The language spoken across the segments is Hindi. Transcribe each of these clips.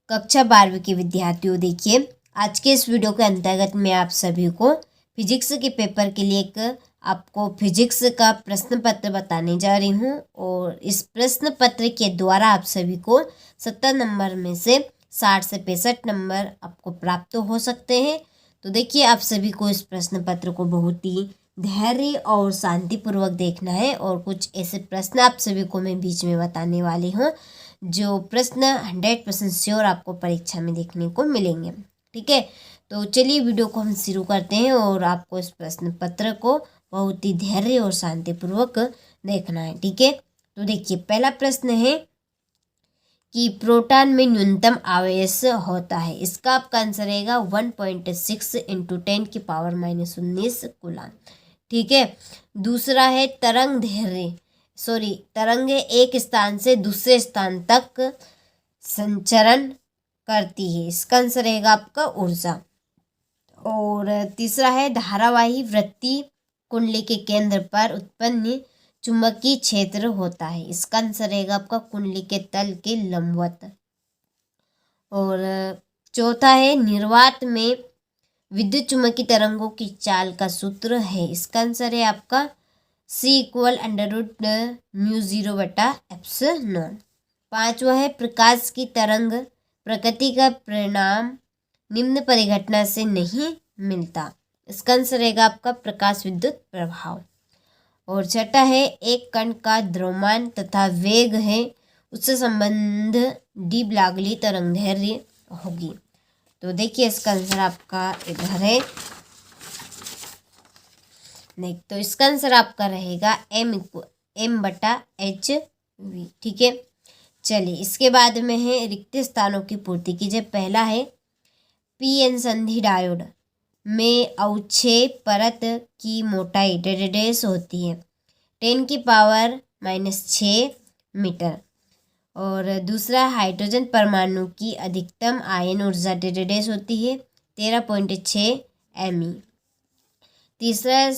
कक्षा 12वीं के विद्यार्थियों, देखिए आज के इस वीडियो के अंतर्गत मैं आप सभी को फिजिक्स के पेपर के लिए एक आपको फिजिक्स का प्रश्न पत्र बताने जा रही हूँ। और इस प्रश्न पत्र के द्वारा आप सभी को 70 नंबर में से 60 से 65 नंबर आपको प्राप्त हो सकते हैं। तो देखिए आप सभी को इस प्रश्न पत्र को बहुत ही धैर्य और शांतिपूर्वक देखना है। और कुछ ऐसे प्रश्न आप सभी को मैं बीच में बताने वाली हूँ जो प्रश्न 100% श्योर आपको परीक्षा में देखने को मिलेंगे। ठीक है, तो चलिए वीडियो को हम शुरू करते हैं और आपको इस प्रश्न पत्र को बहुत ही धैर्य और शांतिपूर्वक देखना है। ठीक है, तो देखिए पहला प्रश्न है कि प्रोटॉन में न्यूनतम आवेश होता है। इसका आपका आंसर रहेगा 1.6 × 10⁻⁻19 कूलम। ठीक है, दूसरा है तरंग एक स्थान से दूसरे स्थान तक संचरण करती है। इसका आंसर रहेगा आपका ऊर्जा। और तीसरा है धारावाही वृत्तीय कुंडली के केंद्र पर उत्पन्न चुंबकीय क्षेत्र होता है। इसका आंसर रहेगा आपका कुंडली के तल के लंबवत। और चौथा है निर्वात में विद्युत चुंबकीय तरंगों की चाल का सूत्र है। इसका आंसर है आपका C = √μ0/ε0। पांचवा है प्रकाश की तरंग प्रकृति का परिणाम निम्न परिघटना से नहीं मिलता। इसका आंसर रहेगा आपका प्रकाश विद्युत प्रभाव। और छठा है एक कण का द्रव्यमान तथा वेग है उससे संबंध डी ब्लागली तरंगदैर्घ्य होगी। तो देखिए इसका आंसर आपका इधर है। नहीं, तो इसका आंसर आपका रहेगा m/h v। ठीक है, चलिए इसके बाद में है रिक्त स्थानों की पूर्ति कीजिए। पहला है पीएन संधि डायोड में अवक्षय परत की मोटाई डेडेडेस होती है 10⁻⁻6 मीटर। और दूसरा हाइड्रोजन परमाणु की अधिकतम आयन ऊर्जा डेडेडेस होती है 13.6 MeV। तीसरा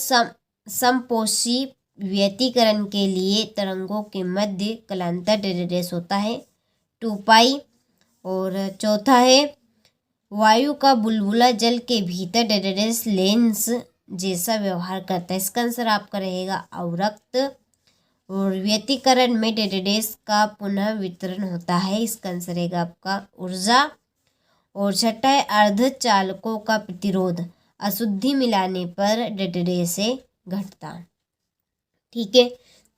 समपोषी व्यतिकरण के लिए तरंगों के मध्य कलांतर डेडेडेस होता है 2π। और चौथा है वायु का बुलबुला जल के भीतर डेडेडेस लेंस जैसा व्यवहार करता है। इसका आंसर आपका रहेगा अवरक्त। और व्यतिकरण में डेडेडेस का पुनः वितरण होता है। इसका आंसर रहेगा आपका ऊर्जा। और छठा है अर्धचालकों का प्रतिरोध अशुद्धि मिलाने पर डेडेडेस से घटता। ठीक है,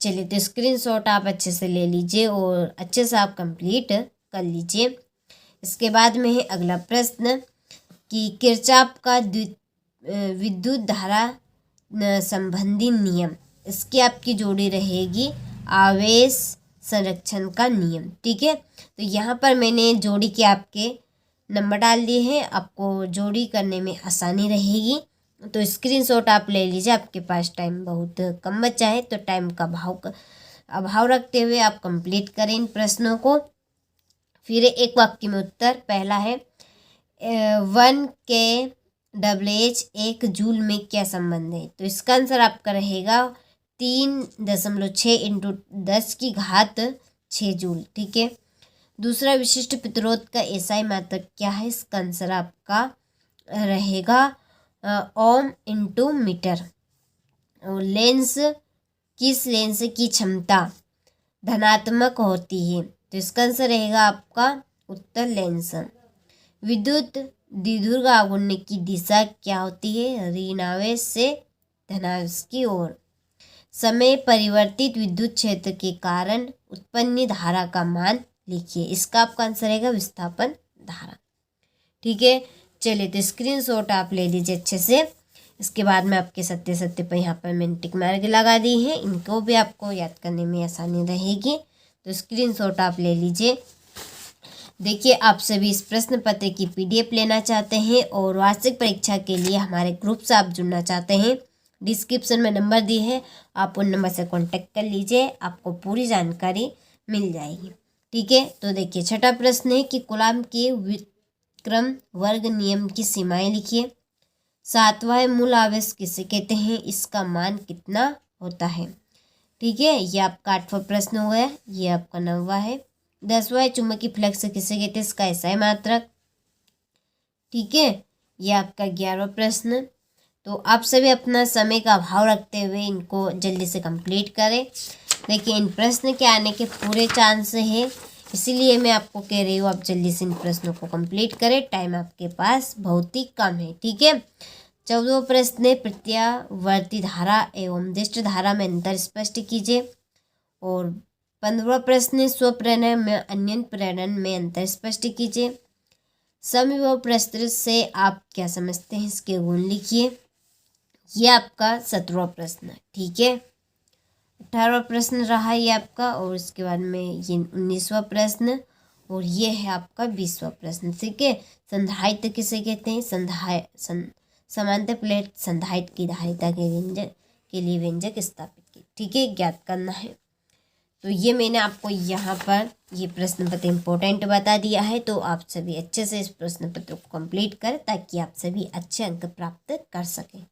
चलिए तो स्क्रीनशॉट आप अच्छे से ले लीजिए और अच्छे से आप कंप्लीट कर लीजिए। इसके बाद में है अगला प्रश्न कि किरचॉफ का विद्युत धारा संबंधी नियम। इसकी आपकी जोड़ी रहेगी आवेश संरक्षण का नियम। ठीक है, तो यहाँ पर मैंने जोड़ी के आपके नंबर डाल दिए हैं, आपको जोड़ी करने में आसानी रहेगी। तो स्क्रीनशॉट आप ले लीजिए। आपके पास टाइम बहुत कम बचा है तो टाइम का अभाव रखते हुए आप कंप्लीट करें इन प्रश्नों को। फिर एक वाक्य में उत्तर। पहला है 1 kWh 1 जूल में क्या संबंध है। तो इसका आंसर आपका रहेगा 3.6 × 10⁻6 जूल। ठीक है, दूसरा विशिष्ट प्रतिरोध का एसआई मात्रक क्या है। इसका आंसर आपका रहेगा ओम × मीटर। और किस लेंस की क्षमता धनात्मक होती है। तो इसका आंसर रहेगा आपका उत्तर लेंस। विद्युत द्विध्रुव आघूर्ण की दिशा क्या होती है, ऋणावेश से धनावेश की ओर। समय परिवर्तित विद्युत क्षेत्र के कारण उत्पन्न धारा का मान लिखिए। इसका आपका आंसर रहेगा विस्थापन धारा। ठीक है, चलिए तो स्क्रीनशॉट आप ले लीजिए अच्छे से। इसके बाद में आपके सत्य पर यहाँ पर मैंने टिक मार्क लगा दी है, इनको भी आपको याद करने में आसानी रहेगी। तो स्क्रीनशॉट आप ले लीजिए। देखिए आप सभी इस प्रश्न पत्र की PDF लेना चाहते हैं और वार्षिक परीक्षा के लिए हमारे ग्रुप से आप जुड़ना चाहते हैं, डिस्क्रिप्शन में नंबर दिए हैं, आप उन नंबर से कांटेक्ट कर लीजिए, आपको पूरी जानकारी मिल जाएगी। ठीक है, तो देखिए छठा प्रश्न है कि कूलॉम के विक्रम वर्ग नियम की सीमाएं लिखिए। सातवां है मूल आवेश किसे कहते हैं, इसका मान कितना होता है। ठीक है, ये आपका 8वां प्रश्न हो गया। ये आपका 9वां है। 10वां है चुंबकीय फ्लक्स किसे कहते हैं, इसका SI मात्रक। ठीक है, ये आपका 11वां प्रश्न। तो आप सभी अपना समय का अभाव रखते हुए इनको जल्दी से कंप्लीट करें। देखिए इन प्रश्न के आने के पूरे चांस है, इसीलिए मैं आपको कह रही हूँ आप जल्दी से इन प्रश्नों को कंप्लीट करें, टाइम आपके पास बहुत ही कम है। ठीक है, 14वां प्रश्न है प्रत्यावर्ती धारा एवं दिष्ट धारा में अंतर स्पष्ट कीजिए। और 15वां प्रश्न है स्वप्रेरण में अन्य प्रेरण में अंतर स्पष्ट कीजिए। समविभव प्रश्न से आप क्या समझते हैं, इसके गुण लिखिए। ये आपका 17वां प्रश्न है। ठीक है, 18वां प्रश्न रहा ये आपका, और उसके बाद में ये 19वां प्रश्न, और ये है आपका 20वां प्रश्न। ठीक है, संधायित्र किसे कहते हैं, समांतर प्लेट संधायित्र की धारिता के लिए व्यंजक स्थापित की। ठीक है, ज्ञात करना है। तो ये मैंने आपको यहाँ पर ये प्रश्न पत्र इम्पोर्टेंट बता दिया है, तो आप सभी अच्छे से इस प्रश्न पत्र को कंप्लीट करें ताकि आप सभी अच्छे अंक प्राप्त कर सकें।